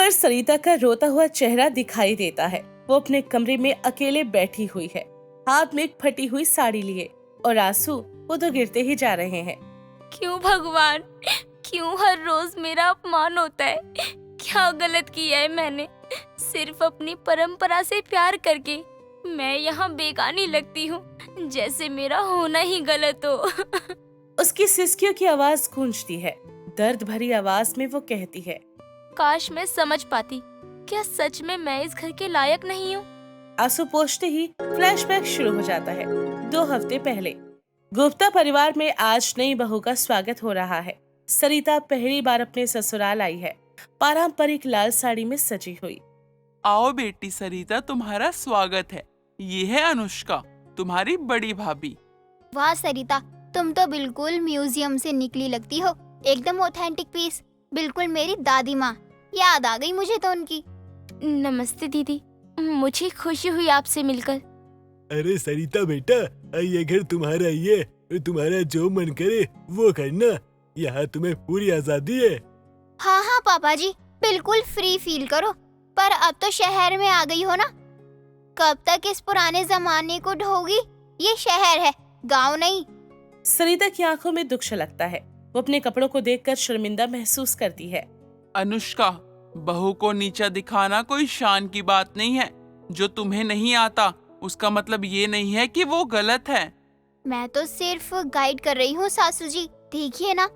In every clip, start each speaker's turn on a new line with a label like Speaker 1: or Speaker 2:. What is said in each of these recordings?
Speaker 1: पर सरिता का रोता हुआ चेहरा दिखाई देता है। वो अपने कमरे में अकेले बैठी हुई है, हाथ में एक फटी हुई साड़ी लिए, और आंसू वो तो गिरते ही जा रहे हैं।
Speaker 2: क्यों भगवान, क्यों हर रोज मेरा अपमान होता है? क्या गलत किया है मैंने? सिर्फ अपनी परंपरा से प्यार करके मैं यहाँ बेगानी लगती हूँ, जैसे मेरा होना ही गलत हो।
Speaker 1: उसकी सिसकियों की आवाज गूंजती है। दर्द भरी आवाज में वो कहती है,
Speaker 2: काश मैं समझ पाती, क्या सच में मैं इस घर के लायक नहीं हूँ?
Speaker 1: आंसू पोंछते ही फ्लैशबैक शुरू हो जाता है। 2 हफ्ते पहले गुप्ता परिवार में आज नई बहू का स्वागत हो रहा है। सरिता पहली बार अपने ससुराल आई है, पारंपरिक लाल साड़ी में सजी हुई।
Speaker 3: आओ बेटी सरिता, तुम्हारा स्वागत है। ये है अनुष्का, तुम्हारी बड़ी भाभी।
Speaker 4: वाह सरिता, तुम तो बिल्कुल म्यूजियम से निकली लगती हो, एकदम ऑथेंटिक पीस, बिल्कुल मेरी दादी माँ। याद आ गई मुझे तो उनकी।
Speaker 2: नमस्ते दीदी, मुझे खुशी हुई आपसे मिलकर।
Speaker 5: अरे सरिता बेटा, ये घर तुम्हारा ही है, तुम्हारा जो मन करे वो करना, यहाँ तुम्हें पूरी आजादी है।
Speaker 4: हाँ हाँ पापा जी, बिल्कुल फ्री फील करो। पर अब तो शहर में आ गई हो ना, कब तक इस पुराने जमाने को ढोगी? ये शहर है, गांव नहीं।
Speaker 1: सरिता की आंखों में दुख छलकता है। वो अपने कपड़ों को देखकर शर्मिंदा महसूस करती है।
Speaker 3: अनुष्का, बहू को नीचा दिखाना कोई शान की बात नहीं है। जो तुम्हें नहीं आता उसका मतलब ये नहीं है कि वो गलत है।
Speaker 4: मैं तो सिर्फ गाइड कर रही हूँ सासू जी। देखिए ना,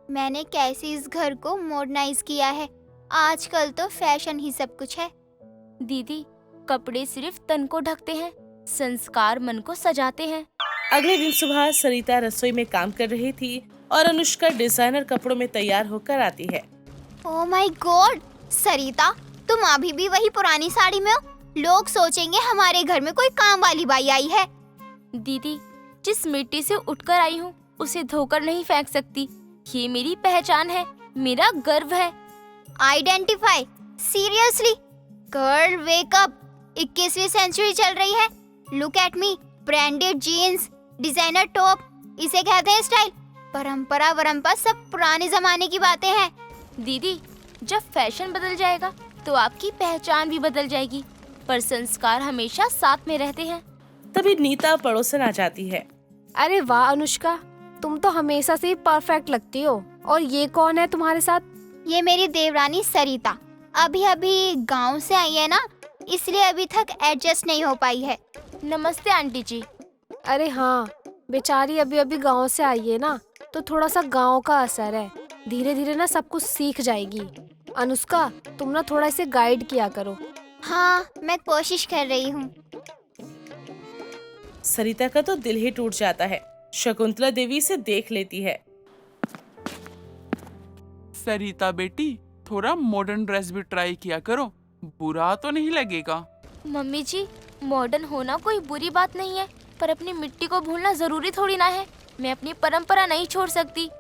Speaker 4: मैंने कैसे इस घर को मॉडर्नाइज किया है। आजकल तो फैशन ही सब कुछ है।
Speaker 2: दीदी, कपड़े सिर्फ तन को ढकते हैं, संस्कार मन को सजाते हैं।
Speaker 1: अगले दिन सुबह सरिता रसोई में काम कर रही थी और अनुष्का डिजाइनर कपड़ों में तैयार होकर आती है।
Speaker 4: ओह माय गॉड, सरिता, तुम अभी भी वही पुरानी साड़ी में हो। लोग सोचेंगे हमारे घर में कोई काम वाली बाई आई है।
Speaker 2: दीदी, जिस मिट्टी से उठकर आई हूँ उसे धोकर नहीं फेंक सकती। ये मेरी पहचान है, मेरा गर्व है।
Speaker 4: Identify, seriously girl, wake up. 21वीं सेंचुरी चल रही है। Look at me, branded jeans, designer top, इसे कहते हैं स्टाइल। परंपरा वरंपा सब पुराने जमाने की बातें हैं।
Speaker 2: दीदी, जब फैशन बदल जाएगा तो आपकी पहचान भी बदल जाएगी, पर संस्कार हमेशा साथ में रहते हैं।
Speaker 1: तभी नीता पड़ोसन आ जाती है।
Speaker 6: अरे वाह अनुष्का, तुम तो हमेशा से ही परफेक्ट लगती हो। और ये कौन है तुम्हारे साथ?
Speaker 4: ये मेरी देवरानी सरिता, अभी अभी गांव से आई है ना, इसलिए अभी तक एडजस्ट नहीं हो पाई है।
Speaker 2: नमस्ते आंटी जी।
Speaker 6: अरे हाँ, बेचारी अभी अभी गांव से आई है ना, तो थोड़ा सा गांव का असर है। धीरे धीरे ना सब कुछ सीख जाएगी। अनुष्का, तुम ना थोड़ा इसे गाइड किया करो।
Speaker 4: हाँ, मैं कोशिश कर रही हूँ।
Speaker 1: सरिता का तो दिल ही टूट जाता है। शकुंतला देवी इसे देख लेती है।
Speaker 3: सरिता बेटी, थोड़ा मॉडर्न ड्रेस भी ट्राई किया करो, बुरा तो नहीं लगेगा।
Speaker 2: मम्मी जी, मॉडर्न होना कोई बुरी बात नहीं है, पर अपनी मिट्टी को भूलना जरूरी थोड़ी ना है। मैं अपनी परंपरा नहीं छोड़ सकती।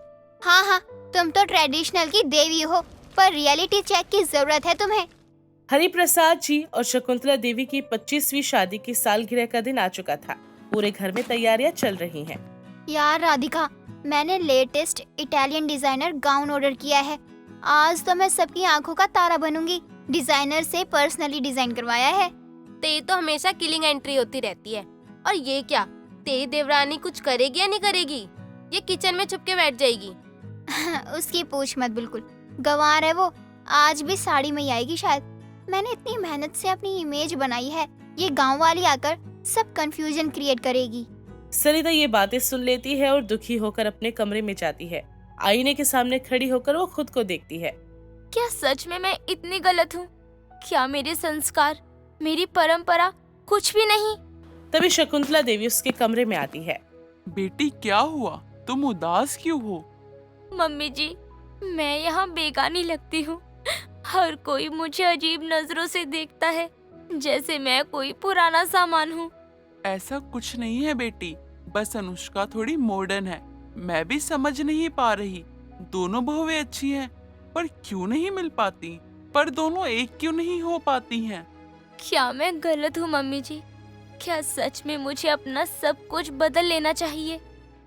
Speaker 4: हाँ हाँ, तुम तो ट्रेडिशनल की देवी हो, पर रियलिटी चेक की जरूरत है तुम्हें।
Speaker 1: हरिप्रसाद जी और शकुंतला देवी की 25वीं शादी की सालगिरह का दिन आ चुका था। पूरे घर में तैयारियां चल रही हैं।
Speaker 4: यार राधिका, मैंने latest Italian designer gown order किया है। आज तो मैं सबकी आंखों का तारा बनूंगी। डिजाइनर से पर्सनली डिजाइन करवाया है।
Speaker 7: तेरी तो हमेशा किलिंग एंट्री होती रहती है। और ये क्या, तेरी देवरानी कुछ करेगी या नहीं करेगी? ये किचन में छुप के बैठ जाएगी।
Speaker 4: उसकी पूछ मत, बिल्कुल गंवार है वो। आज भी साड़ी में ही आएगी शायद। मैंने इतनी मेहनत से अपनी इमेज बनाई है, ये गांव वाली आकर सब कंफ्यूजन क्रिएट करेगी।
Speaker 1: सरिता ये बातें सुन लेती है और दुखी होकर अपने कमरे में जाती है। आईने के सामने खड़ी होकर वो खुद को देखती है।
Speaker 2: क्या सच में मैं इतनी गलत हूँ? क्या मेरे संस्कार, मेरी परंपरा कुछ भी नहीं?
Speaker 1: तभी शकुंतला देवी उसके कमरे में आती है।
Speaker 3: बेटी क्या हुआ, तुम उदास क्यों हो?
Speaker 2: मम्मी जी, मैं यहाँ बेगानी लगती हूँ। हर कोई मुझे अजीब नजरों से देखता है, जैसे मैं कोई पुराना सामान हूँ।
Speaker 3: ऐसा कुछ नहीं है बेटी, बस अनुष्का थोड़ी मॉडर्न है। मैं भी समझ नहीं पा रही। दोनों बहुएं अच्छी हैं, पर क्यों नहीं मिल पाती? पर दोनों एक क्यों नहीं हो पाती हैं?
Speaker 2: क्या मैं गलत हूँ मम्मी जी? क्या सच में मुझे अपना सब कुछ बदल लेना चाहिए?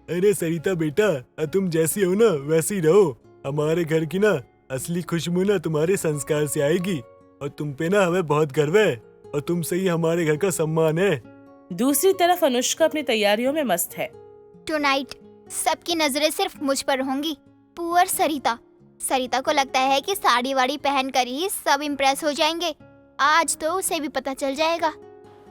Speaker 5: अरे सरिता बेटा, तुम जैसी हो ना वैसी रहो। हमारे घर की ना असली खुशबू ना तुम्हारे संस्कार से आएगी। और तुम पे ना हमें बहुत गर्व है और तुमसे ही हमारे घर का सम्मान है।
Speaker 1: दूसरी तरफ अनुष्का अपनी तैयारियों में मस्त है।
Speaker 4: टुनाइट सबकी नजरें सिर्फ मुझ पर होंगी। पुअर सरिता। सरिता को लगता है कि साड़ी वाड़ी पहनकर ही सब इम्प्रेस हो जाएंगे। आज तो उसे भी पता चल जाएगा।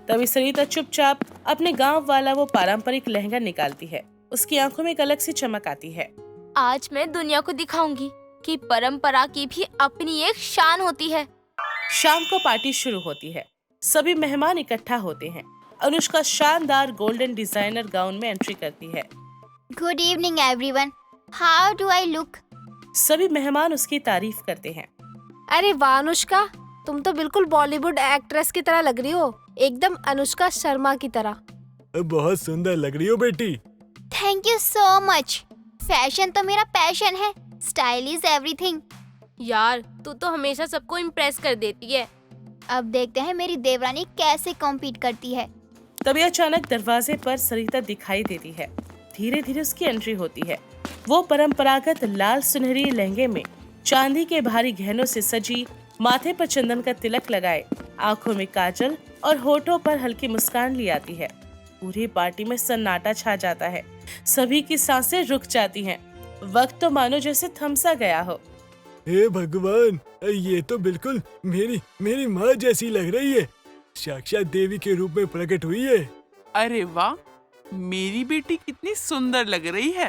Speaker 1: तभी सरिता चुपचाप अपने गांव वाला वो पारंपरिक लहंगा निकालती है। उसकी आंखों में एक अलग सी चमक आती है।
Speaker 2: आज मैं दुनिया को दिखाऊंगी कि परंपरा की भी अपनी एक शान होती है।
Speaker 1: शाम को पार्टी शुरू होती है। सभी मेहमान इकट्ठा होते हैं। अनुष्का शानदार गोल्डन डिजाइनर गाउन में एंट्री करती है।
Speaker 4: Good evening everyone. How do I look?
Speaker 1: सभी मेहमान उसकी तारीफ करते हैं।
Speaker 6: अरे वाह अनुष्का, तुम तो बिल्कुल बॉलीवुड एक्ट्रेस की तरह लग रही हो, एकदम अनुष्का शर्मा की तरह।
Speaker 5: बहुत सुंदर लग रही हो बेटी।
Speaker 4: Thank you so much. Fashion तो मेरा पैशन है। Style is everything.
Speaker 7: यार तू तो हमेशा सबको इम्प्रेस कर देती है।
Speaker 4: अब देखते हैं मेरी देवरानी कैसे कॉम्पीट करती है।
Speaker 1: तभी अचानक दरवाजे पर सरिता दिखाई देती है। धीरे धीरे उसकी एंट्री होती है। वो परंपरागत लाल सुनहरी लहंगे में चांदी के भारी गहनों से सजी, माथे पर चंदन का तिलक लगाए, आंखों में काजल और होठों पर हल्की मुस्कान ली आती है। पूरी पार्टी में सन्नाटा छा जाता है। सभी की सांसें रुक जाती हैं। वक्त तो मानो जैसे थमसा गया हो।
Speaker 5: हे भगवान, ये तो बिल्कुल मेरी माँ जैसी लग रही है। साक्षात देवी के रूप में प्रकट हुई है।
Speaker 3: अरे वाह, मेरी बेटी कितनी सुंदर लग रही है।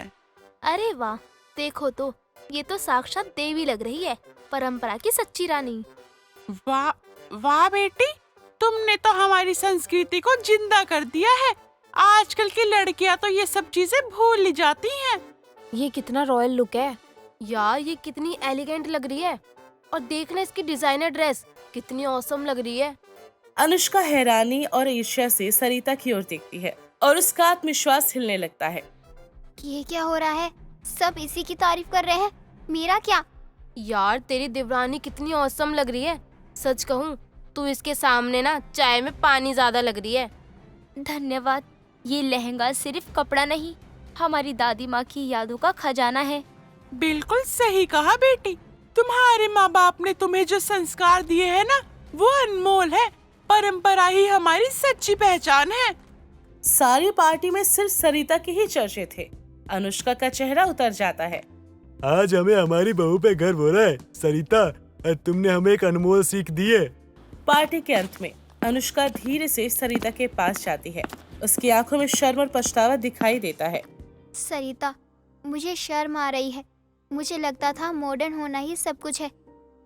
Speaker 7: अरे वाह, देखो तो ये तो साक्षात देवी लग रही है, परंपरा की सच्ची रानी।
Speaker 3: वाह वाह बेटी, तुमने तो हमारी संस्कृति को जिंदा कर दिया है। आजकल की लड़कियां तो ये सब चीजें भूल ही जाती हैं।
Speaker 6: ये कितना रॉयल लुक है।
Speaker 7: यार ये कितनी एलिगेंट लग रही है, और देखना इसकी डिजाइनर ड्रेस कितनी ऑसम लग रही है।
Speaker 1: अनुष्का हैरानी और ईर्ष्या से सरिता की ओर देखती है और उसका आत्मविश्वास हिलने लगता है।
Speaker 4: ये क्या हो रहा है? सब इसी की तारीफ कर रहे हैं, मेरा क्या?
Speaker 7: यार तेरी देवरानी कितनी ऑसम लग रही है। सच कहूँ तू इसके सामने ना चाय में पानी ज्यादा लग रही है।
Speaker 2: धन्यवाद। ये लहंगा सिर्फ कपड़ा नहीं, हमारी दादी माँ की यादों का खजाना है।
Speaker 3: बिल्कुल सही कहा बेटी। तुम्हारे माँ बाप ने तुम्हें जो संस्कार दिए हैं ना, वो अनमोल है। परंपरा ही हमारी सच्ची पहचान है।
Speaker 1: सारी पार्टी में सिर्फ सरिता के ही चर्चे थे। अनुष्का का चेहरा उतर जाता है।
Speaker 5: आज हमें हमारी बहू पे गर्व हो रहा है। सरिता, तुमने हमें एक अनमोल सीख दी है।
Speaker 1: पार्टी के अंत में अनुष्का धीरे से सरिता के पास जाती है। उसकी आंखों में शर्म और पछतावा दिखाई देता है।
Speaker 4: सरिता, मुझे शर्म आ रही है। मुझे लगता था मॉडर्न होना ही सब कुछ है,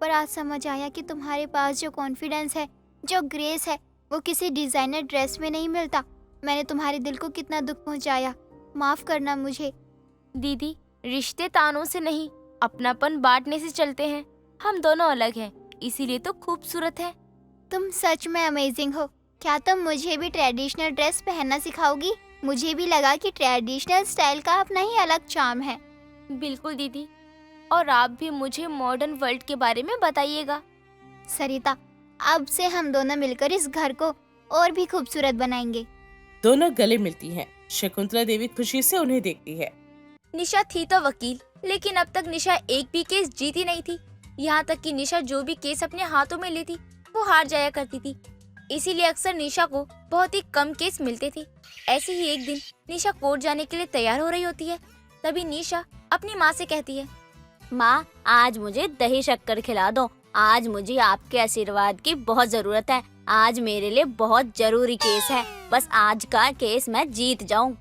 Speaker 4: पर आज समझ आया कि तुम्हारे पास जो कॉन्फिडेंस है, जो ग्रेस है, वो किसी डिजाइनर ड्रेस में नहीं मिलता। मैंने तुम्हारे दिल को कितना दुख पहुंचाया। माफ करना मुझे।
Speaker 2: दीदी, रिश्ते तानों से नहीं, अपनापन बांटने से चलते हैं। हम दोनों अलग हैं, इसीलिए तो खूबसूरत है।
Speaker 4: तुम सच में अमेजिंग हो। क्या तुम मुझे भी ट्रेडिशनल ड्रेस पहनना सिखाओगी? मुझे भी लगा कि ट्रेडिशनल स्टाइल का अपना ही अलग चार्म है।
Speaker 2: बिल्कुल दीदी, और आप भी मुझे मॉडर्न वर्ल्ड के बारे में बताइएगा।
Speaker 4: सरिता, अब से हम दोनों मिलकर इस घर को और भी खूबसूरत बनाएंगे।
Speaker 1: दोनों गले मिलती हैं। शकुंतला देवी खुशी से उन्हें देखती है।
Speaker 2: निशा थी तो वकील, लेकिन अब तक निशा एक भी केस जीती नहीं थी। यहाँ तक कि निशा जो भी केस अपने हाथों में लेती, वो हार जाया करती थी। इसीलिए अक्सर निशा को बहुत ही कम केस मिलते थे। ऐसे ही एक दिन निशा कोर्ट जाने के लिए तैयार हो रही होती है। तभी निशा अपनी माँ से कहती है,
Speaker 8: माँ, आज मुझे दही शक्कर खिला दो। आज मुझे आपके आशीर्वाद की बहुत जरूरत है। आज मेरे लिए बहुत जरूरी केस है। बस आज का केस मैं जीत जाऊं।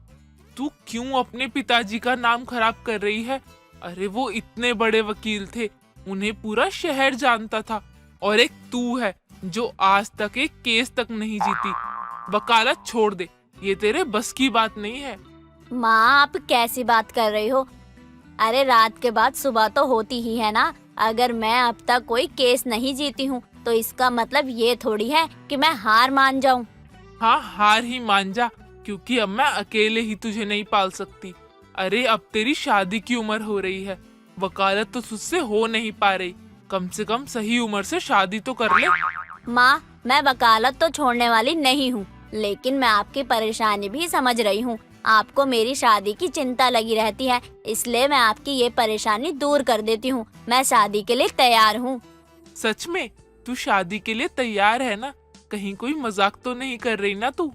Speaker 3: तू क्यों अपने पिताजी का नाम खराब कर रही है? अरे वो इतने बड़े वकील थे, उन्हें पूरा शहर जानता था। और एक तू है जो आज तक एक केस तक नहीं जीती। वकालत छोड़ दे, ये तेरे बस की बात नहीं है।
Speaker 8: माँ, आप कैसी बात कर रही हो? अरे रात के बाद सुबह तो होती ही है ना। अगर मैं अब तक कोई केस नहीं जीती हूँ तो इसका मतलब ये थोड़ी है कि मैं हार मान जाऊँ।
Speaker 3: हाँ, हार ही मान जा, क्योंकि अब मैं अकेले ही तुझे नहीं पाल सकती। अरे अब तेरी शादी की उम्र हो रही है, वकालत तो तुझसे हो नहीं पा रही। कम से कम सही उम्र से शादी तो कर ले।
Speaker 8: माँ, मैं वकालत तो छोड़ने वाली नहीं हूँ, लेकिन मैं आपकी परेशानी भी समझ रही हूँ। आपको मेरी शादी की चिंता लगी रहती है, इसलिए मैं आपकी ये परेशानी दूर कर देती हूँ। मैं शादी के लिए तैयार हूँ।
Speaker 3: सच में? तू शादी के लिए तैयार है ना? कहीं कोई मजाक तो नहीं कर रही ना तू?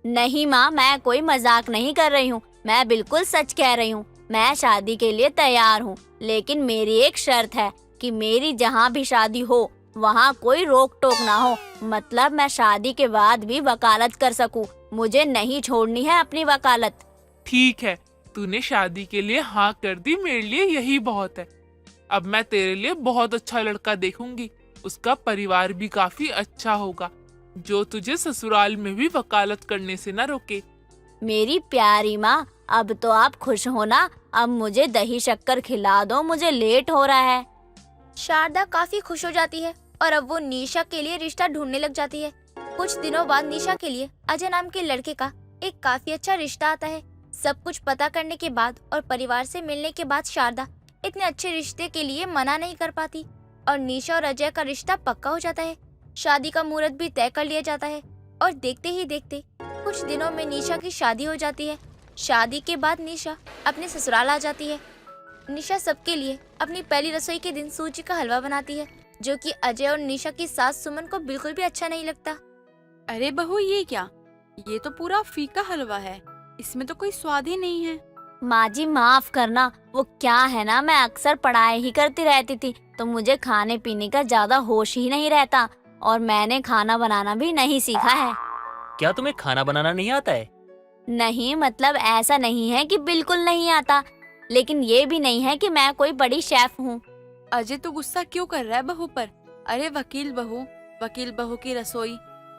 Speaker 8: नहीं माँ, मैं कोई मजाक नहीं कर रही हूँ, मैं बिल्कुल सच कह रही हूँ। मैं शादी के लिए तैयार हूँ, लेकिन मेरी एक शर्त है कि मेरी जहाँ भी शादी हो वहाँ कोई रोक टोक ना हो। मतलब मैं शादी के बाद भी वकालत कर सकूँ, मुझे नहीं छोड़नी है अपनी वकालत।
Speaker 3: ठीक है, तूने शादी के लिए हाँ कर दी, मेरे लिए यही बहुत है। अब मैं तेरे लिए बहुत अच्छा लड़का देखूंगी, उसका परिवार भी काफी अच्छा होगा, जो तुझे ससुराल में भी वकालत करने से ना रोके।
Speaker 8: मेरी प्यारी माँ, अब तो आप खुश हो ना? अब मुझे दही शक्कर खिला दो, मुझे लेट हो रहा है।
Speaker 2: शारदा काफी खुश हो जाती है और अब वो निशा के लिए रिश्ता ढूंढने लग जाती है। कुछ दिनों बाद निशा के लिए अजय नाम के लड़के का एक काफी अच्छा रिश्ता आता है। सब कुछ पता करने के बाद और परिवार से मिलने के बाद शारदा इतने अच्छे रिश्ते के लिए मना नहीं कर पाती और निशा और अजय का रिश्ता पक्का हो जाता है। शादी का मुहूर्त भी तय कर लिया जाता है और देखते ही देखते कुछ दिनों में निशा की शादी हो जाती है। शादी के बाद निशा अपने ससुराल आ जाती है। निशा सबके लिए अपनी पहली रसोई के दिन सूजी का हलवा बनाती है, जो कि अजय और निशा की सास सुमन को बिल्कुल भी अच्छा नहीं लगता।
Speaker 9: अरे बहू, ये क्या? ये तो पूरा फीका हलवा है, इसमें तो कोई स्वाद ही नहीं है।
Speaker 8: माँ जी माफ करना, वो क्या है ना, मैं अक्सर पढ़ाई ही करती रहती थी तो मुझे खाने पीने का ज्यादा होश ही नहीं रहता और मैंने खाना बनाना भी नहीं सीखा है।
Speaker 10: क्या तुम्हें खाना बनाना नहीं आता है?
Speaker 8: नहीं, मतलब ऐसा नहीं है कि बिल्कुल नहीं आता, लेकिन ये भी नहीं है कि मैं कोई बड़ी शेफ हूँ।
Speaker 9: अजय तो गुस्सा क्यों कर रहा है बहू पर? अरे वकील बहू की रसोई,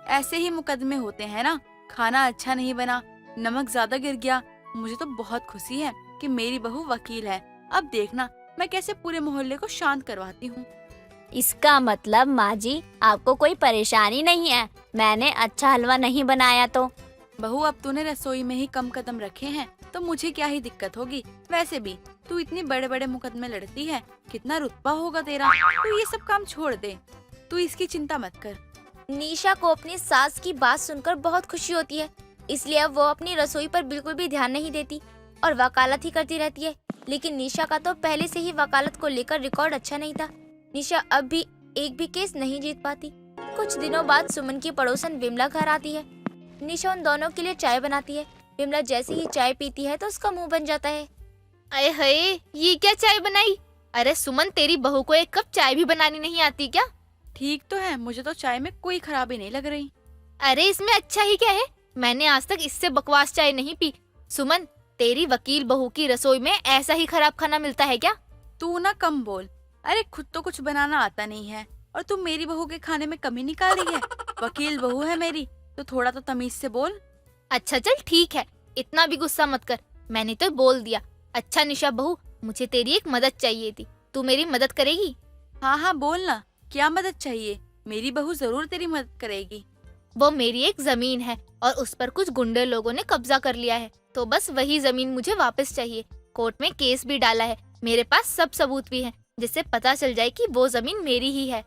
Speaker 9: ऐसे ही मुकदमे होते हैं ना। खाना अच्छा नहीं बना, नमक ज्यादा गिर गया। मुझे तो बहुत खुशी है कि मेरी बहू वकील है। अब देखना मैं कैसे पूरे मोहल्ले को शांत करवाती हूँ।
Speaker 8: इसका मतलब माँ जी आपको कोई परेशानी नहीं है मैंने अच्छा हलवा नहीं बनाया तो?
Speaker 9: बहू, अब तूने रसोई में ही कम कदम रखे हैं तो मुझे क्या ही दिक्कत होगी। वैसे भी तू इतने बड़े बड़े मुकदमे लड़ती है, कितना रुतबा होगा तेरा। तू ये सब काम छोड़ दे, तू इसकी चिंता मत कर।
Speaker 2: निशा को अपनी सास की बात सुनकर बहुत खुशी होती है, इसलिए अब वो अपनी रसोई पर बिल्कुल भी ध्यान नहीं देती और वकालत ही करती रहती है। लेकिन निशा का तो पहले से ही वकालत को लेकर रिकॉर्ड अच्छा नहीं था। निशा अब भी एक भी केस नहीं जीत पाती। कुछ दिनों बाद सुमन की पड़ोसन विमला घर आती है। निशा उन दोनों के लिए चाय बनाती है। विमला जैसे ही चाय पीती है तो उसका मुंह बन जाता है।
Speaker 11: अरे हये, ये क्या चाय बनाई? अरे सुमन, तेरी बहू को एक कप चाय भी बनानी नहीं आती क्या?
Speaker 9: ठीक तो है, मुझे तो चाय में कोई खराबी नहीं लग रही।
Speaker 11: अरे इसमें अच्छा ही क्या है? मैंने आज तक इससे बकवास चाय नहीं पी। सुमन, तेरी वकील बहू की रसोई में ऐसा ही खराब खाना मिलता है क्या?
Speaker 9: तू ना कम बोल। अरे खुद तो कुछ बनाना आता नहीं है और तू मेरी बहू के खाने में कमी निकाल रही है। वकील बहू है मेरी, तो थोड़ा तो तमीज से बोल।
Speaker 11: अच्छा चल ठीक है, इतना भी गुस्सा मत कर, मैंने तो बोल दिया। अच्छा निशा बहू, मुझे तेरी एक मदद चाहिए थी, तू मेरी मदद करेगी?
Speaker 9: हाँ हाँ बोल ना, क्या मदद चाहिए? मेरी बहू जरूर तेरी मदद करेगी।
Speaker 11: वो मेरी एक जमीन है और उस पर कुछ गुंडे लोगों ने कब्जा कर लिया है, तो बस वही जमीन मुझे वापस चाहिए। कोर्ट में केस भी डाला है, मेरे पास सब सबूत भी हैं, जिससे पता चल जाए कि वो जमीन मेरी ही है।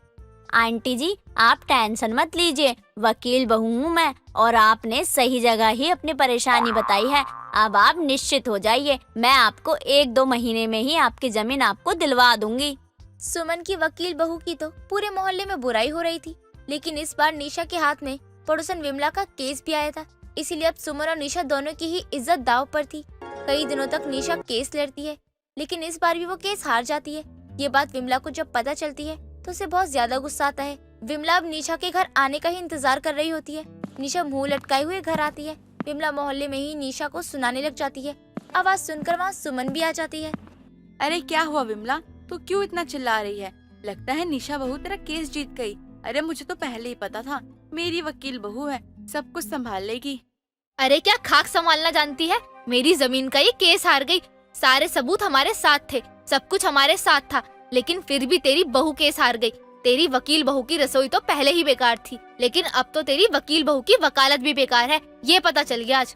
Speaker 8: आंटी जी आप टेंशन मत लीजिए, वकील बहू हूँ मैं और आपने सही जगह ही अपनी परेशानी बताई है। अब आप निश्चित हो जाइए, मैं आपको 1-2 महीने में ही आपकी जमीन आपको दिलवा दूंगी।
Speaker 2: सुमन की वकील बहू की तो पूरे मोहल्ले में बुराई हो रही थी, लेकिन इस बार निशा के हाथ में पड़ोसन विमला का केस भी आया था, इसीलिए अब सुमन और निशा दोनों की ही इज्जत दाव पर थी। कई दिनों तक निशा केस लड़ती है, लेकिन इस बार भी वो केस हार जाती है। ये बात विमला को जब पता चलती है तो उसे बहुत ज्यादा गुस्सा आता है। विमला अब निशा के घर आने का ही इंतजार कर रही होती है। निशा मुंह लटकाए हुए घर आती है। विमला मोहल्ले में ही निशा को सुनाने लग जाती है। आवाज सुनकर वहाँ सुमन भी आ जाती है।
Speaker 9: अरे क्या हुआ विमला, तू क्यों इतना चिल्ला रही है? लगता है निशा बहू तेरा केस जीत गई। अरे मुझे तो पहले ही पता था, मेरी वकील बहू है, सब कुछ संभाल लेगी।
Speaker 11: अरे क्या खाक संभालना जानती है? मेरी जमीन का ये केस हार गई। सारे सबूत हमारे साथ थे, सब कुछ हमारे साथ था, लेकिन फिर भी तेरी बहू केस हार गई। तेरी वकील बहू की रसोई तो पहले ही बेकार थी, लेकिन अब तो तेरी वकील बहू की वकालत भी बेकार है, ये पता चल गया आज।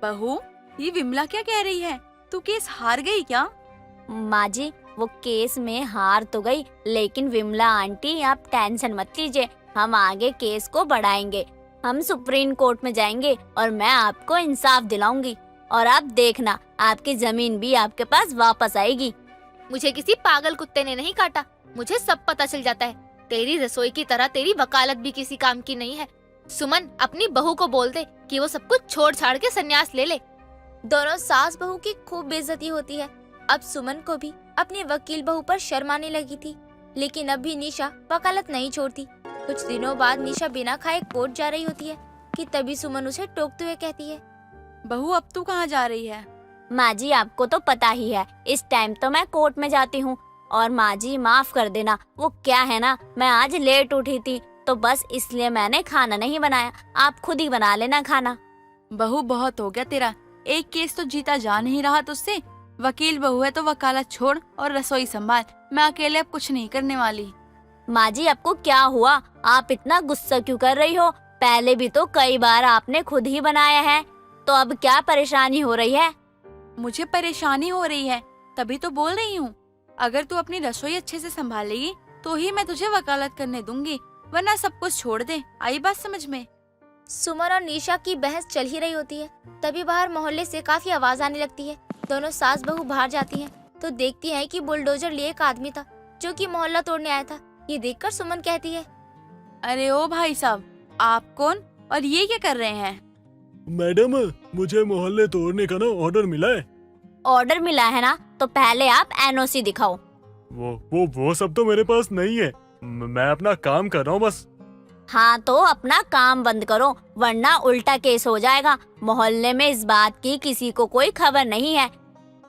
Speaker 9: बहू, ये विमला क्या कह रही है? तू केस हार गई क्या?
Speaker 8: माँ जी वो केस में हार तो गई, लेकिन विमला आंटी आप टेंशन मत लीजिए, हम आगे केस को बढ़ाएंगे। हम सुप्रीम कोर्ट में जाएंगे और मैं आपको इंसाफ दिलाऊंगी और आप देखना आपकी जमीन भी आपके पास वापस आएगी।
Speaker 11: मुझे किसी पागल कुत्ते ने नहीं काटा, मुझे सब पता चल जाता है। तेरी रसोई की तरह तेरी वकालत भी किसी काम की नहीं है। सुमन, अपनी बहू को बोल दे कि वो सब कुछ छोड़ छाड़ के संन्यास ले ले।
Speaker 2: दोनों सास बहू की खूब बेइज्जती होती है। अब सुमन को भी अपनी वकील बहू पर शर्म आने लगी थी, लेकिन अब भी निशा वकालत नहीं छोड़ती। कुछ दिनों बाद निशा बिना खाए कोर्ट जा रही होती है कि तभी सुमन उसे टोकते हुए कहती है,
Speaker 9: बहू अब तू कहाँ जा रही है?
Speaker 8: माँ जी आपको तो पता ही है, इस टाइम तो मैं कोर्ट में जाती हूँ। और माँ जी माफ कर देना, वो क्या है ना, मैं आज लेट उठी थी तो बस इसलिए मैंने खाना नहीं बनाया। आप खुद ही बना लेना खाना।
Speaker 9: बहू बहुत हो गया तेरा, एक केस तो जीता जा नहीं रहा तुझसे। वकील बहू है तो वकालत छोड़ और रसोई संभाल। मैं अकेले अब कुछ नहीं करने वाली।
Speaker 8: माँ जी आपको क्या हुआ, आप इतना गुस्सा क्यों कर रही हो? पहले भी तो कई बार आपने खुद ही बनाया है, तो अब क्या परेशानी हो रही है?
Speaker 9: मुझे परेशानी हो रही है तभी तो बोल रही हूँ। अगर तू अपनी रसोई अच्छे से संभालेगी तो ही मैं तुझे वकालत करने दूंगी, वरना सब कुछ छोड़ दे। आई बात समझ में?
Speaker 2: सुमन और निशा की बहस चल ही रही होती है, तभी बाहर मोहल्ले से काफी आवाज आने लगती है। दोनों सास बहू बाहर जाती हैं तो देखती हैं कि बुलडोजर लिए एक आदमी था जो कि मोहल्ला तोड़ने आया था। ये देखकर सुमन कहती है,
Speaker 9: अरे ओ भाई साहब, आप कौन और ये क्या कर रहे हैं?
Speaker 5: मैडम, मुझे मोहल्ले तोड़ने का ना ऑर्डर मिला है।
Speaker 8: ऑर्डर मिला है ना, तो पहले आप एनओसी दिखाओ।
Speaker 5: वो सब तो मेरे पास नहीं है। मैं अपना काम कर रहा हूँ बस।
Speaker 8: हाँ तो अपना काम बंद करो, वरना उल्टा केस हो जाएगा। मोहल्ले में इस बात की किसी को कोई खबर नहीं है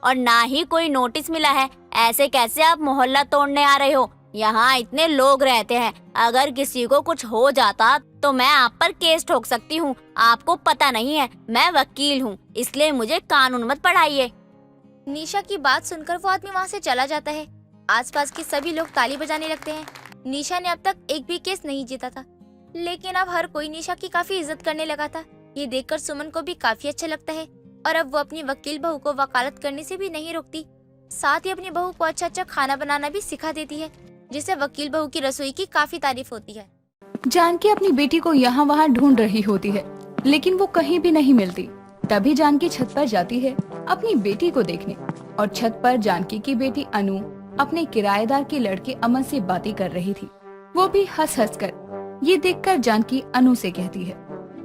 Speaker 8: और ना ही कोई नोटिस मिला है। ऐसे कैसे आप मोहल्ला तोड़ने आ रहे हो? यहाँ इतने लोग रहते हैं, अगर किसी को कुछ हो जाता तो मैं आप पर केस ठोक सकती हूँ। आपको पता नहीं है, मैं वकील हूँ, इसलिए मुझे कानून मत पढ़ाइए।
Speaker 2: निशा की बात सुनकर वो आदमी वहाँ से चला जाता है। आसपास के सभी लोग ताली बजाने लगते हैं। निशा ने अब तक एक भी केस नहीं जीता था, लेकिन अब हर कोई निशा की काफी इज्जत करने लगा था। ये देखकर सुमन को भी काफी अच्छा लगता है और अब वो अपनी वकील बहू को वकालत करने से भी नहीं रोकती। साथ ही अपनी बहू को अच्छा अच्छा खाना बनाना भी सिखा देती है, जिससे वकील बहू की रसोई की काफी तारीफ होती है।
Speaker 12: जानकी अपनी बेटी को यहाँ वहाँ ढूंढ रही होती है, लेकिन वो कहीं भी नहीं मिलती। तभी जानकी छत पर जाती है अपनी बेटी को देखने, और छत पर जानकी की बेटी अनु अपने किराएदार के लड़के अमन से बातें कर रही थी, वो भी हंस हंस कर। ये देखकर जानकी अनु से कहती है,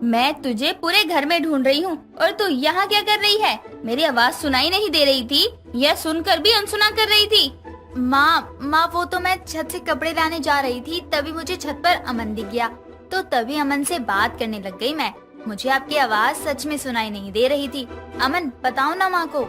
Speaker 11: मैं तुझे पूरे घर में ढूंढ रही हूँ और तू यहाँ क्या कर रही है? मेरी आवाज सुनाई नहीं दे रही थी या सुनकर भी अनसुना कर रही थी?
Speaker 4: माँ वो तो मैं छत से कपड़े लाने जा रही थी, तभी मुझे छत पर अमन दिख गया, तो तभी अमन से बात करने लग गई मैं। मुझे आपकी आवाज सच में सुनाई नहीं दे रही थी। अमन, बताओ ना माँ को।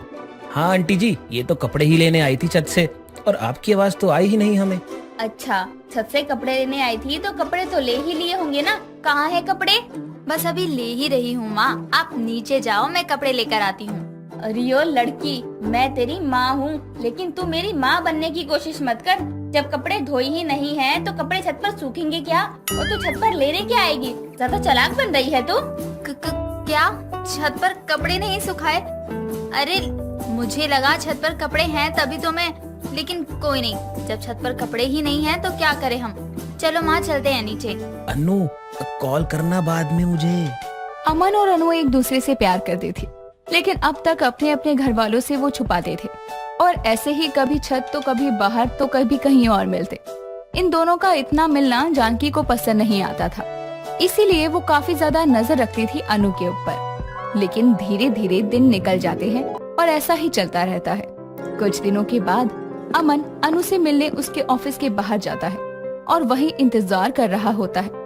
Speaker 13: हाँ आंटी जी, ये तो कपड़े ही लेने आई थी छत से, और आपकी आवाज तो आई ही नहीं हमें।
Speaker 11: अच्छा, छत से कपड़े लेने आई थी तो कपड़े तो ले ही लिए होंगे ना? कहाँ है कपड़े?
Speaker 4: बस अभी ले ही रही हूँ माँ, आप नीचे जाओ, मैं कपड़े लेकर आती हूँ।
Speaker 11: अरे ओ लड़की, मैं तेरी माँ हूँ, लेकिन तू मेरी माँ बनने की कोशिश मत कर। जब कपड़े धोई ही नहीं हैं, तो कपड़े छत पर सूखेंगे क्या? और तू छत पर लेने क्या आएगी? ज्यादा चालाक बन रही है तू।
Speaker 4: क्या छत पर कपड़े नहीं सुखाए? अरे मुझे लगा छत पर कपड़े हैं तभी तो मैं, लेकिन कोई नहीं, जब छत पर कपड़े ही नहीं हैं तो क्या करें हम। चलो माँ, चलते हैं नीचे।
Speaker 13: अनु, कॉल करना बाद में मुझे।
Speaker 12: अमन और अनु एक दूसरे से प्यार करते थे, लेकिन अब तक अपने अपने घर वालों से वो छुपाते थे, और ऐसे ही कभी छत तो कभी बाहर तो कभी कहीं और मिलते। इन दोनों का इतना मिलना जानकी को पसंद नहीं आता था, इसीलिए वो काफी ज्यादा नजर रखती थी अनु के ऊपर। लेकिन धीरे धीरे दिन निकल जाते हैं और ऐसा ही चलता रहता है। कुछ दिनों के बाद अमन अनु से मिलने उसके ऑफिस के बाहर जाता है और वहीं इंतजार कर रहा होता है।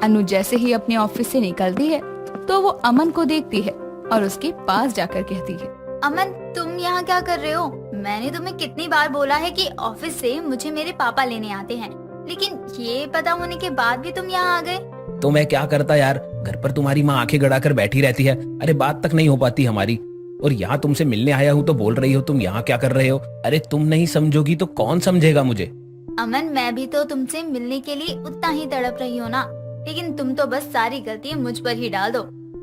Speaker 12: अनु जैसे ही अपने ऑफिस से निकलती है तो वो अमन को देखती है और उसके पास जाकर कहती है,
Speaker 4: अमन, तुम यहाँ क्या कर रहे हो? मैंने तुम्हें कितनी बार बोला है कि ऑफिस से मुझे मेरे पापा लेने आते हैं, लेकिन ये पता होने के बाद भी तुम यहाँ आ गए।
Speaker 13: तो मैं क्या करता यार, घर पर तुम्हारी माँ आंखें गड़ा कर बैठी रहती है, अरे बात तक नहीं हो पाती हमारी, और यहाँ तुमसे मिलने आया हूँ तो बोल रही हो तुम यहाँ क्या कर रहे हो? अरे तुम नहीं समझोगी तो कौन समझेगा मुझे?
Speaker 4: अमन, मैं भी तो तुमसे मिलने के लिए उतना ही तड़प रही हो ना, लेकिन तुम तो बस सारी गलती मुझ पर ही डाल दो।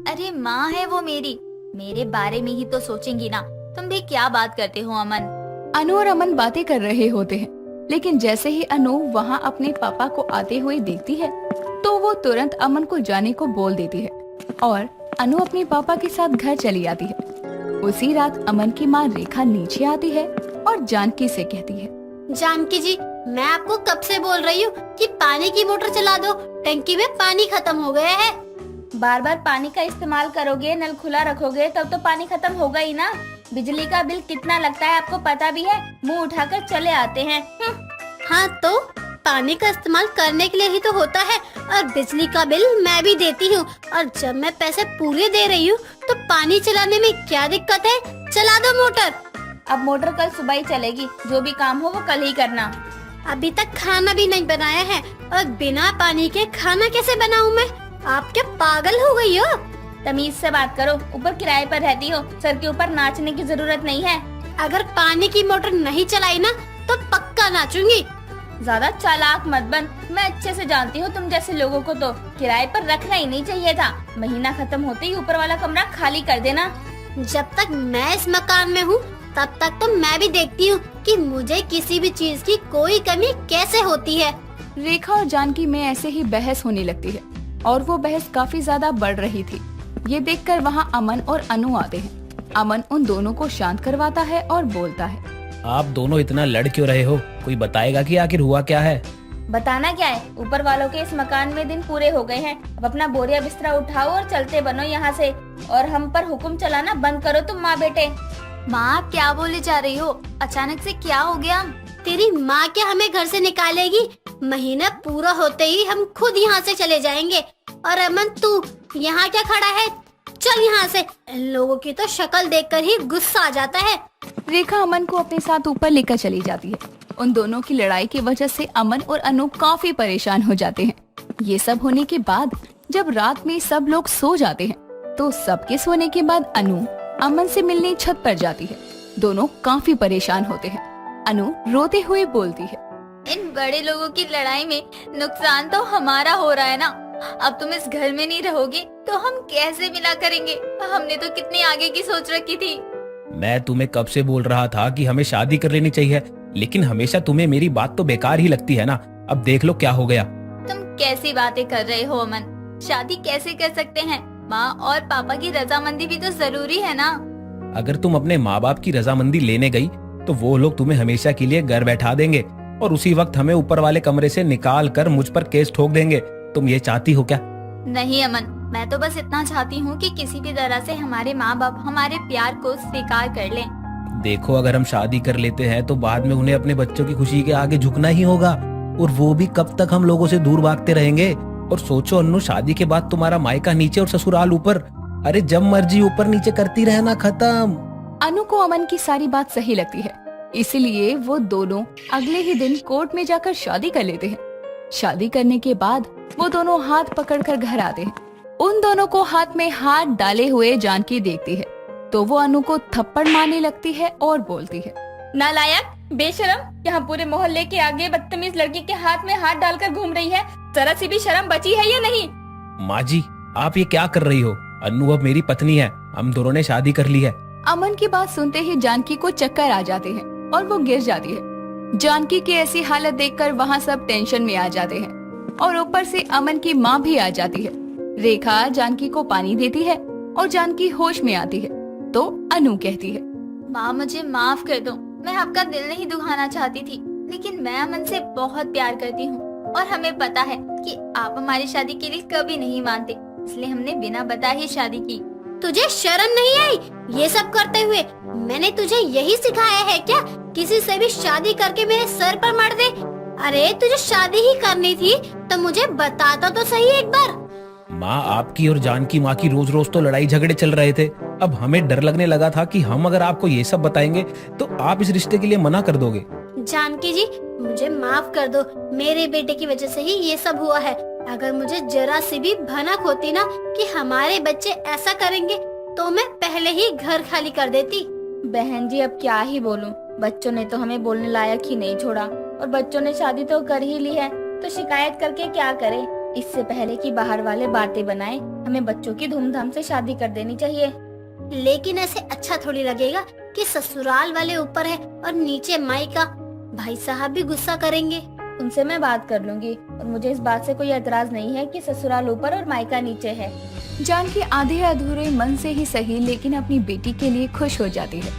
Speaker 4: अरे माँ है वो मेरे बारे में ही तो सोचेंगी ना। तुम भी क्या बात करते हो अमन?
Speaker 12: अनु और अमन बातें कर रहे होते हैं, लेकिन जैसे ही अनु वहाँ अपने पापा को आते हुए देखती है तो वो तुरंत अमन को जाने को बोल देती है और अनु अपने पापा के साथ घर चली आती है। उसी रात अमन की माँ रेखा नीचे आती है और जानकी से कहती है,
Speaker 4: जानकी जी, मैं आपको कब से बोल रही हूँ कि पानी की मोटर चला दो, टंकी में पानी खत्म हो गया है।
Speaker 12: बार बार पानी का इस्तेमाल करोगे, नल खुला रखोगे तब तो पानी खत्म होगा ही ना। बिजली का बिल कितना लगता है आपको पता भी है, मुंह उठाकर चले आते हैं।
Speaker 4: हाँ तो पानी का इस्तेमाल करने के लिए ही तो होता है, और बिजली का बिल मैं भी देती हूँ, और जब मैं पैसे पूरे दे रही हूँ तो पानी चलाने में क्या दिक्कत है? चला दो मोटर।
Speaker 12: अब मोटर कल सुबह ही चलेगी, जो भी काम हो वो कल ही करना।
Speaker 4: अभी तक खाना भी नहीं बनाया है, और बिना पानी के खाना कैसे बनाऊँ मैं? आप क्या पागल हो गई हो?
Speaker 12: तमीज से बात करो, ऊपर किराए पर रहती हो, सर के ऊपर नाचने की जरूरत नहीं है।
Speaker 4: अगर पानी की मोटर नहीं चलाई ना तो पक्का नाचूंगी।
Speaker 12: ज्यादा चालाक मत बन, मैं अच्छे से जानती हूँ तुम जैसे लोगों को तो किराए पर रखना ही नहीं चाहिए था। महीना खत्म होते ही ऊपर वाला कमरा खाली कर देना।
Speaker 4: जब तक मैं इस मकान में हूँ तब तक तो मैं भी देखती हूँ कि मुझे किसी भी चीज की कोई कमी कैसे होती है।
Speaker 12: रेखा और जानकी में ऐसे ही बहस होने लगती है, और वो बहस काफी ज्यादा बढ़ रही थी। ये देखकर वहाँ अमन और अनु आते हैं। अमन उन दोनों को शांत करवाता है और बोलता है,
Speaker 13: आप दोनों इतना लड़ क्यों रहे हो? कोई बताएगा कि आखिर हुआ क्या है?
Speaker 12: बताना क्या है, ऊपर वालों के इस मकान में दिन पूरे हो गए हैं। अब अपना बोरिया बिस्तरा उठाओ और चलते बनो यहाँ से, और हम पर हुक्म चलाना बंद करो तुम माँ बेटे।
Speaker 11: माँ आप क्या बोले जा रही हो? अचानक से क्या हो गया?
Speaker 4: तेरी माँ क्या हमें घर से निकालेगी? महीना पूरा होते ही हम खुद यहाँ से चले जाएंगे। और अमन तू यहाँ क्या खड़ा है? चल यहाँ से। इन लोगों की तो शक्ल देखकर ही गुस्सा आ जाता है।
Speaker 12: रेखा अमन को अपने साथ ऊपर लेकर चली जाती है। उन दोनों की लड़ाई की वजह से अमन और अनु काफी परेशान हो जाते हैं। ये सब होने के बाद जब रात में सब लोग सो जाते हैं तो सबके सोने के बाद अनु अमन से मिलने छत पर जाती है। दोनों काफी परेशान होते हैं। अनु रोते हुए बोलती है,
Speaker 11: इन बड़े लोगों की लड़ाई में नुकसान तो हमारा हो रहा है ना। अब तुम इस घर में नहीं रहोगे तो हम कैसे मिला करेंगे? हमने तो कितनी आगे की सोच रखी थी।
Speaker 13: मैं तुम्हें कब से बोल रहा था कि हमें शादी कर लेनी चाहिए, लेकिन हमेशा तुम्हें मेरी बात तो बेकार ही लगती है ना। अब देख लो क्या हो गया।
Speaker 11: तुम कैसी बातें कर रहे हो अमन? शादी कैसे कर सकते हैं? माँ और पापा की रजामंदी भी तो जरूरी है ना।
Speaker 13: अगर तुम अपने माँ बाप की रजामंदी लेने गई तो वो लोग तुम्हें हमेशा के लिए घर बैठा देंगे, और उसी वक्त हमें ऊपर वाले कमरे से निकाल कर मुझ पर केस ठोक देंगे। तुम ये चाहती हो क्या?
Speaker 11: नहीं अमन, मैं तो बस इतना चाहती हूँ कि किसी भी तरह से हमारे माँ बाप हमारे प्यार को स्वीकार कर लें।
Speaker 13: देखो, अगर हम शादी कर लेते हैं तो बाद में उन्हें अपने बच्चों की खुशी के आगे झुकना ही होगा, और वो भी कब तक हम लोगों से दूर भागते रहेंगे। और सोचो अन्नू, शादी के बाद तुम्हारा मायका नीचे और ससुराल ऊपर। अरे जब मर्जी ऊपर नीचे करती रहना, खत्म।
Speaker 12: अनु को अमन की सारी बात सही लगती है, इसलिए वो दोनों अगले ही दिन कोर्ट में जाकर शादी कर लेते हैं। शादी करने के बाद वो दोनों हाथ पकड़कर घर आते हैं। उन दोनों को हाथ में हाथ डाले हुए जानकी देखती है तो वो अनु को थप्पड़ मारने लगती है और बोलती है, नालायक, बेशरम, यहाँ पूरे मोहल्ले के आगे बदतमीज लड़की के हाथ में हाथ डालकर घूम रही है। जरा सी भी शर्म बची है या नहीं?
Speaker 13: माँ जी, आप ये क्या कर रही हो? अन्नू अब मेरी पत्नी है, हम दोनों ने शादी कर ली है।
Speaker 12: अमन की बात सुनते ही जानकी को चक्कर आ जाते हैं और वो गिर जाती है। जानकी की ऐसी हालत देखकर वहाँ सब टेंशन में आ जाते हैं, और ऊपर से अमन की माँ भी आ जाती है। रेखा जानकी को पानी देती है और जानकी होश में आती है तो अनु कहती है,
Speaker 11: माँ मुझे माफ कर दो, मैं आपका दिल नहीं दुखाना चाहती थी, लेकिन मैं अमन से बहुत प्यार करती हूँ और हमें पता है कि आप हमारी शादी के लिए कभी नहीं मानते, इसलिए हमने बिना बताए ही शादी की।
Speaker 4: तुझे शर्म नहीं आई ये सब करते हुए? मैंने तुझे यही सिखाया है क्या? किसी से भी शादी करके मेरे सर पर मार दे? अरे तुझे शादी ही करनी थी तो मुझे बताता तो सही एक बार।
Speaker 13: माँ, आपकी और जानकी माँ की रोज रोज तो लड़ाई झगड़े चल रहे थे। अब हमें डर लगने लगा था कि हम अगर आपको ये सब बताएंगे तो आप इस रिश्ते के लिए मना कर दोगे।
Speaker 4: जानकी जी, मुझे माफ कर दो, मेरे बेटे की वजह से ही ये सब हुआ है। अगर मुझे जरा सी भी भनक होती ना कि हमारे बच्चे ऐसा करेंगे तो मैं पहले ही घर खाली कर देती।
Speaker 12: बहन जी, अब क्या ही बोलूं, बच्चों ने तो हमें बोलने लायक ही नहीं छोड़ा, और बच्चों ने शादी तो कर ही ली है तो शिकायत करके क्या करें? इससे पहले कि बाहर वाले बातें बनाए, हमें बच्चों की धूमधाम से शादी कर देनी चाहिए।
Speaker 4: लेकिन ऐसे अच्छा थोड़ी लगेगा कि ससुराल वाले ऊपर है और नीचे मायका। भाई साहब भी गुस्सा करेंगे।
Speaker 12: उनसे मैं बात कर लूंगी, और मुझे इस बात से कोई एतराज नहीं है कि ससुराल ऊपर और मायका नीचे है। जानकी आधे अधूरे मन से ही सही लेकिन अपनी बेटी के लिए खुश हो जाती है।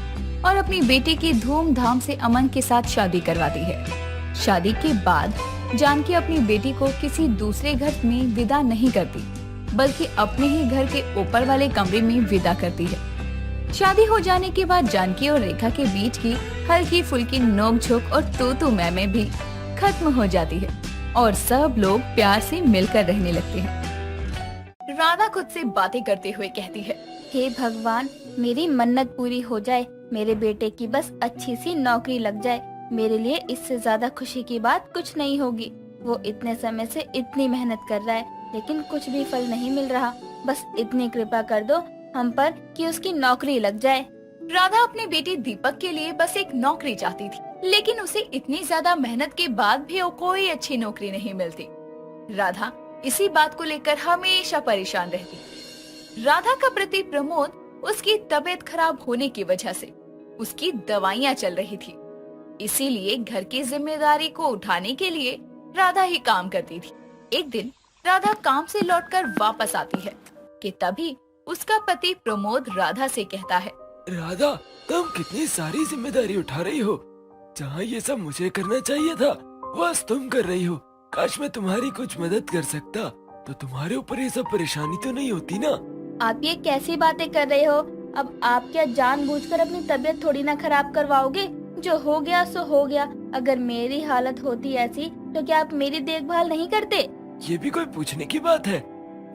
Speaker 12: और अपनी बेटी की धूमधाम से अमन के साथ शादी करवाती है। शादी के बाद जानकी अपनी बेटी को किसी दूसरे घर में विदा नहीं करती, बल्कि अपने ही घर के ऊपर वाले कमरे में विदा करती है। शादी हो जाने के बाद जानकी और रेखा के बीच की हल्की फुल्की नोक-झोंक और तू मैं भी खत्म हो जाती है और सब लोग प्यार से मिलकर रहने लगते हैं।
Speaker 9: राधा खुद से बातें करते हुए कहती है,
Speaker 4: हे भगवान, मेरी मन्नत पूरी हो जाए, मेरे बेटे की बस अच्छी सी नौकरी लग जाए। मेरे लिए इससे ज्यादा खुशी की बात कुछ नहीं होगी। वो इतने समय से इतनी मेहनत कर रहा है, लेकिन कुछ भी फल नहीं मिल रहा। बस इतनी कृपा कर दो हम पर कि उसकी नौकरी लग जाए।
Speaker 9: राधा अपने बेटे दीपक के लिए बस एक नौकरी चाहती थी, लेकिन उसे इतनी ज्यादा मेहनत के बाद भी कोई अच्छी नौकरी नहीं मिलती। राधा इसी बात को लेकर हमेशा परेशान रहती। राधा का पति प्रमोद उसकी तबीयत खराब होने की वजह से उसकी दवाइयाँ चल रही थी, इसीलिए घर की जिम्मेदारी को उठाने के लिए राधा ही काम करती थी। एक दिन राधा काम से लौटकर वापस आती है कि तभी उसका पति प्रमोद राधा से कहता है,
Speaker 5: राधा, तुम कितनी सारी जिम्मेदारी उठा रही हो। जहाँ ये सब मुझे करना चाहिए था, बस तुम कर रही हो। काश मैं तुम्हारी कुछ मदद कर सकता तो तुम्हारे ऊपर ये सब परेशानी तो नहीं होती ना।
Speaker 4: आप ये कैसी बातें कर रहे हो? अब आप क्या जानबूझकर अपनी तबीयत थोड़ी ना खराब करवाओगे? जो हो गया सो हो गया। अगर मेरी हालत होती ऐसी तो क्या आप मेरी देखभाल नहीं करते?
Speaker 5: ये भी कोई पूछने की बात है?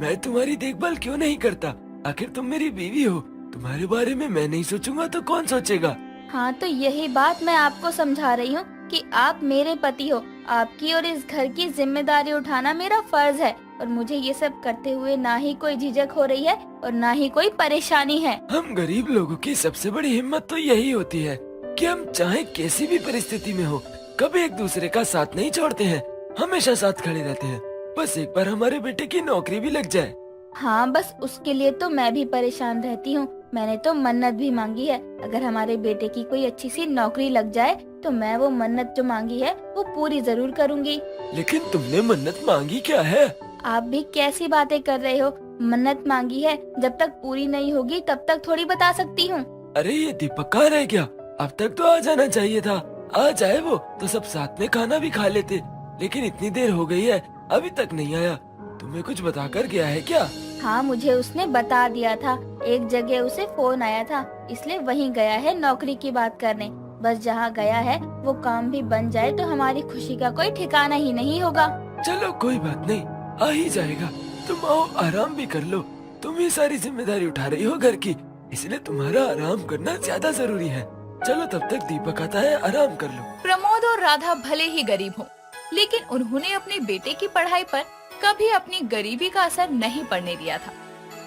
Speaker 5: मैं तुम्हारी देखभाल क्यों नहीं करता? आखिर तुम मेरी बीवी हो। तुम्हारे बारे में मैं नहीं सोचूंगा तो कौन सोचेगा?
Speaker 4: हाँ, तो यही बात मैं आपको समझा रही हूँ कि आप मेरे पति हो। आपकी और इस घर की जिम्मेदारी उठाना मेरा फर्ज है और मुझे ये सब करते हुए ना ही कोई झिझक हो रही है और ना ही कोई परेशानी है।
Speaker 5: हम गरीब लोगों की सबसे बड़ी हिम्मत तो यही होती है कि हम चाहे कैसी भी परिस्थिति में हो, कभी एक दूसरे का साथ नहीं छोड़ते हैं, हमेशा साथ खड़े रहते हैं। बस एक बार हमारे बेटे की नौकरी भी लग जाए।
Speaker 4: हाँ, बस उसके लिए तो मैं भी परेशान रहती हूँ। मैंने तो मन्नत भी मांगी है, अगर हमारे बेटे की कोई अच्छी सी नौकरी लग जाए तो मैं वो मन्नत जो मांगी है वो पूरी जरूर करूँगी।
Speaker 5: लेकिन तुमने मन्नत मांगी क्या है?
Speaker 4: आप भी कैसी बातें कर रहे हो? मन्नत मांगी है, जब तक पूरी नहीं होगी तब तक थोड़ी बता सकती हूँ।
Speaker 5: अरे ये दीपक कहाँ रह गया? अब तक तो आ जाना चाहिए था। आ जाए वो तो सब साथ में खाना भी खा लेते, लेकिन इतनी देर हो गई है अभी तक नहीं आया। तुम्हें कुछ बता कर गया है क्या?
Speaker 4: हाँ, मुझे उसने बता दिया था। एक जगह उसे फोन आया था, इसलिए वहीं गया है नौकरी की बात करने। बस जहाँ गया है वो काम भी बन जाए तो हमारी खुशी का कोई ठिकाना ही नहीं होगा।
Speaker 5: चलो कोई बात नहीं, आ ही जाएगा। तुम आओ, आराम भी कर लो। तुम ही सारी जिम्मेदारी उठा रही हो घर की, इसलिए तुम्हारा आराम करना ज्यादा जरूरी है। चलो तब तक दीपक आता है, आराम कर लो।
Speaker 9: प्रमोद और राधा भले ही गरीब हों, लेकिन उन्होंने अपने बेटे की पढ़ाई पर कभी अपनी गरीबी का असर नहीं पड़ने दिया था।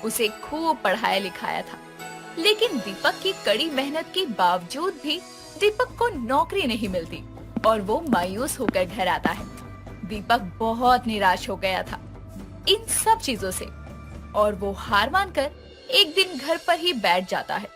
Speaker 9: उसे खूब पढ़ाया लिखाया था, लेकिन दीपक की कड़ी मेहनत के बावजूद भी दीपक को नौकरी नहीं मिलती और वो मायूस होकर घर आता है। दीपक बहुत निराश हो गया था इन सब चीजों से और वो हार मानकर एक दिन घर पर ही बैठ जाता है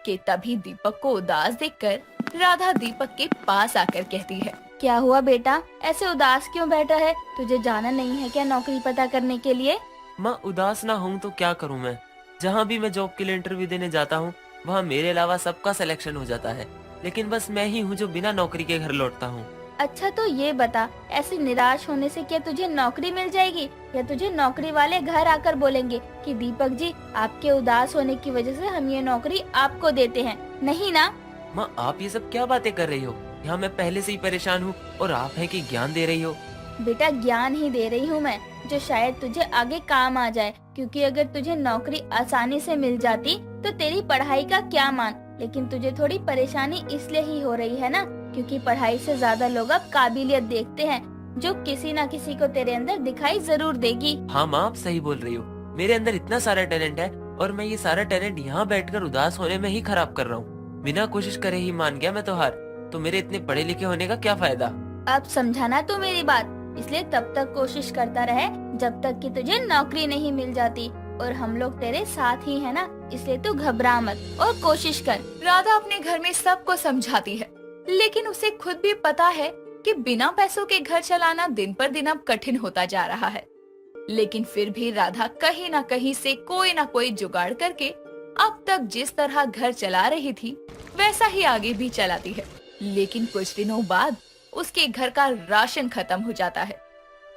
Speaker 9: कि तभी दीपक को उदास देखकर राधा दीपक के पास आकर कहती है,
Speaker 4: क्या हुआ बेटा, ऐसे उदास क्यों बैठा है? तुझे जाना नहीं है क्या नौकरी पता करने के लिए?
Speaker 14: माँ, उदास ना हूँ तो क्या करूँ मैं? जहाँ भी मैं जॉब के लिए इंटरव्यू देने जाता हूँ वहाँ मेरे अलावा सबका सिलेक्शन हो जाता है, लेकिन बस मैं ही हूँ जो बिना नौकरी के घर लौटता हूँ।
Speaker 4: अच्छा तो ये बता, ऐसे निराश होने से क्या तुझे नौकरी मिल जाएगी या तुझे नौकरी वाले घर आकर बोलेंगे कि दीपक जी, आपके उदास होने की वजह से हम ये नौकरी आपको देते हैं? नहीं ना?
Speaker 14: माँ, आप ये सब क्या बातें कर रही हो? यहाँ मैं पहले से ही परेशान हूँ और आप हैं कि ज्ञान दे रही हो।
Speaker 4: बेटा, ज्ञान ही दे रही हूँ मैं, जो शायद तुझे आगे काम आ जाए। क्योंकि अगर तुझे नौकरी आसानी से मिल जाती तो तेरी पढ़ाई का क्या मान, लेकिन तुझे थोड़ी परेशानी इसलिए ही हो रही है ना क्योंकि पढ़ाई से ज्यादा लोग अब काबिलियत देखते हैं, जो किसी न किसी को तेरे अंदर दिखाई जरूर देगी।
Speaker 14: हाँ माँ, आप सही बोल रही हो। मेरे अंदर इतना सारा टैलेंट है और मैं ये सारा टैलेंट यहाँ बैठकर उदास होने में ही खराब कर रहा हूँ। बिना कोशिश करे ही मान गया मैं तो हार, तो मेरे इतने पढ़े लिखे होने का क्या फायदा?
Speaker 4: अब समझाना तू मेरी बात, इसलिए तब तक कोशिश करता रहे जब तक कि तुझे नौकरी नहीं मिल जाती, और हम लोग तेरे साथ ही है ना, इसलिए तू घबरा मत और कोशिश कर।
Speaker 9: राधा अपने घर में सबको समझाती है, लेकिन उसे खुद भी पता है कि बिना पैसों के घर चलाना दिन पर दिन अब कठिन होता जा रहा है। लेकिन फिर भी राधा कहीं ना कहीं से कोई ना कोई जुगाड़ करके
Speaker 12: अब तक जिस तरह घर चला रही थी वैसा ही आगे भी चलाती है। लेकिन कुछ दिनों बाद उसके घर का राशन खत्म हो जाता है।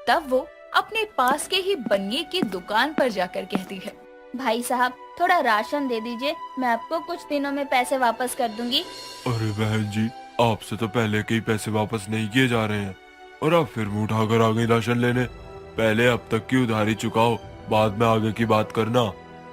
Speaker 12: तब वो अपने पास के ही बनिए की दुकान पर जाकर कहती है,
Speaker 2: भाई साहब थोड़ा राशन दे दीजिए, मैं आपको कुछ दिनों में पैसे वापस कर दूंगी।
Speaker 5: अरे बहन जी, आपसे तो पहले के ही पैसे वापस नहीं किए जा रहे हैं और आप फिर मुंह उठाकर आ गई राशन लेने। पहले अब तक की उधारी चुकाओ, बाद में आगे की बात करना।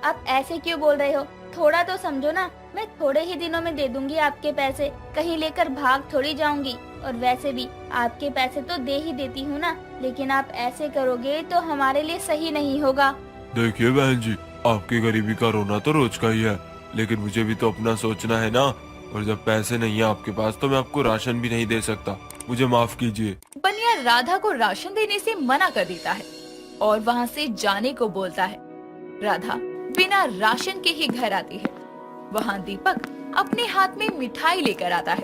Speaker 2: आप ऐसे क्यों बोल रहे हो? थोड़ा तो समझो ना, मैं थोड़े ही दिनों में दे दूंगी आपके पैसे, कहीं लेकर भाग थोड़ी जाऊंगी। और वैसे भी आपके पैसे तो दे ही देती हूँ ना, लेकिन आप ऐसे करोगे तो हमारे लिए सही नहीं होगा।
Speaker 5: देखिए बहन जी, आपकी गरीबी का रोना तो रोज का ही है, लेकिन मुझे भी तो अपना सोचना है ना। और जब पैसे नहीं है आपके पास तो मैं आपको राशन भी नहीं दे सकता, मुझे माफ कीजिए।
Speaker 12: बनिया राधा को राशन देने से मना कर देता है और वहाँ से जाने को बोलता है। राधा बिना राशन के ही घर आती है। वहाँ दीपक अपने हाथ में मिठाई लेकर आता है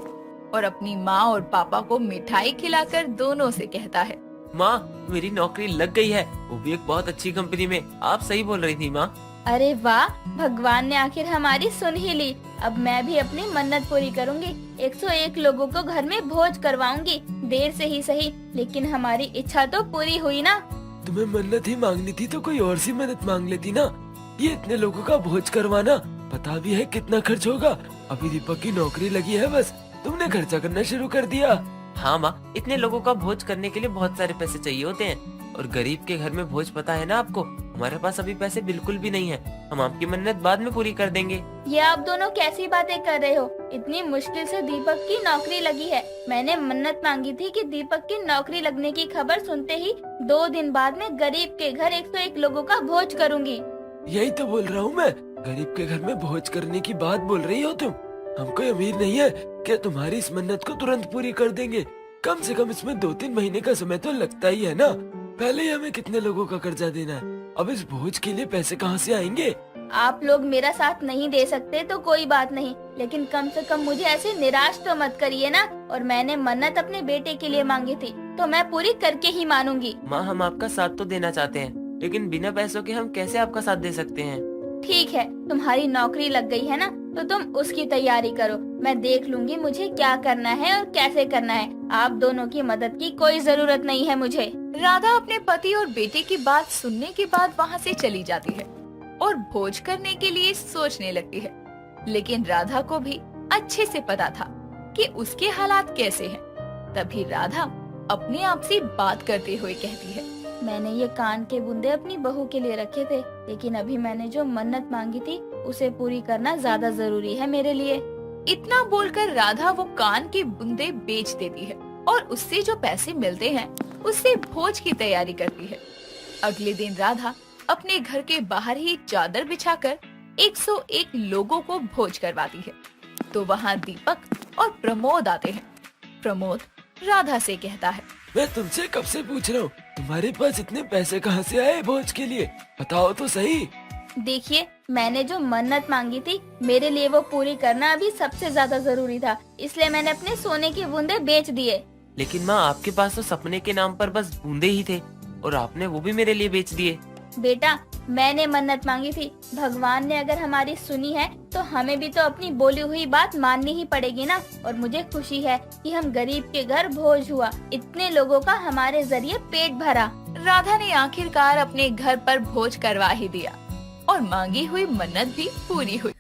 Speaker 12: और अपनी माँ और पापा को मिठाई खिलाकर दोनों से कहता है,
Speaker 14: माँ मेरी नौकरी लग गई है, वो भी एक बहुत अच्छी कंपनी में। आप सही बोल रही थी माँ।
Speaker 2: अरे वाह, भगवान ने आखिर हमारी सुन ही ली। अब मैं भी अपनी मन्नत पूरी करूंगी, 101 लोगों को घर में भोज करवाऊंगी। देर से ही सही, लेकिन हमारी इच्छा तो पूरी हुई ना।
Speaker 5: तुम्हें मन्नत ही मांगनी थी तो कोई और सी मन्नत मांग लेती ना। ये इतने लोगों का भोज करवाना पता भी है कितना खर्च होगा। अभी दीपक की नौकरी लगी है, बस तुमने खर्चा करना शुरू कर दिया।
Speaker 14: हाँ माँ, इतने लोगों का भोज करने के लिए बहुत सारे पैसे चाहिए होते हैं और गरीब के घर में भोज पता है ना आपको। हमारे पास अभी पैसे बिल्कुल भी नहीं है, हम आपकी मन्नत बाद में पूरी कर देंगे।
Speaker 2: ये आप दोनों कैसी बातें कर रहे हो? इतनी मुश्किल से दीपक की नौकरी लगी है। मैंने मन्नत मांगी थी कि दीपक की नौकरी लगने की खबर सुनते ही 2 दिन बाद में गरीब के घर 101 लोगों का भोज करूंगी।
Speaker 5: यही तो बोल रहा हूँ मैं, गरीब के घर में भोज करने की बात बोल रही हो तुम। हम कोई अमीर नहीं है कि तुम्हारी इस मन्नत को तुरंत पूरी कर देंगे। कम से कम इसमें 2-3 महीने का समय तो लगता ही है ना। पहले ही हमें कितने लोगों का कर्जा देना है, अब इस भोज के लिए पैसे कहाँ से आएंगे?
Speaker 2: आप लोग मेरा साथ नहीं दे सकते तो कोई बात नहीं, लेकिन कम से कम मुझे ऐसे निराश तो मत करिए ना। और मैंने मन्नत अपने बेटे के लिए मांगी थी तो मैं पूरी करके ही मानूंगी।
Speaker 14: माँ हम आपका साथ तो देना चाहते हैं, लेकिन बिना पैसों के हम कैसे आपका साथ दे सकते हैं?
Speaker 2: ठीक है, तुम्हारी नौकरी लग गई है ना, तो तुम उसकी तैयारी करो। मैं देख लूंगी मुझे क्या करना है और कैसे करना है। आप दोनों की मदद की कोई जरूरत नहीं है मुझे।
Speaker 12: राधा अपने पति और बेटे की बात सुनने के बाद वहाँ से चली जाती है और भोज करने के लिए सोचने लगती है। लेकिन राधा को भी अच्छे से पता था कि उसके हालात कैसे हैं। तभी राधा अपने आप से बात करते हुए कहती है,
Speaker 2: मैंने ये कान के बूंदे अपनी बहू के लिए रखे थे, लेकिन अभी मैंने जो मन्नत मांगी थी उसे पूरी करना ज्यादा जरूरी है मेरे लिए।
Speaker 12: इतना बोलकर राधा वो कान के बूंदे बेच देती है और उससे जो पैसे मिलते हैं उससे भोज की तैयारी करती है। अगले दिन राधा अपने घर के बाहर ही चादर बिछाकर 101 लोगों को भोज करवाती है। तो वहाँ दीपक और प्रमोद आते हैं। प्रमोद राधा से कहता है,
Speaker 5: मैं तुमसे कब से पूछ रहा हूँ, तुम्हारे पास इतने पैसे कहाँ से आए भोज के लिए? बताओ तो सही।
Speaker 2: देखिए, मैंने जो मन्नत मांगी थी मेरे लिए वो पूरी करना अभी सबसे ज्यादा जरूरी था, इसलिए मैंने अपने सोने के बूंदे बेच दिए।
Speaker 14: लेकिन माँ आपके पास तो सपने के नाम पर बस बूंदे ही थे और आपने वो भी मेरे लिए बेच दिए।
Speaker 2: बेटा, मैंने मन्नत मांगी थी, भगवान ने अगर हमारी सुनी है तो हमें भी तो अपनी बोली हुई बात माननी ही पड़ेगी ना। और मुझे खुशी है कि हम गरीब के घर भोज हुआ, इतने लोगों का हमारे जरिए पेट भरा।
Speaker 12: राधा ने आखिरकार अपने घर पर भोज करवा ही दिया और मांगी हुई मन्नत भी पूरी हुई।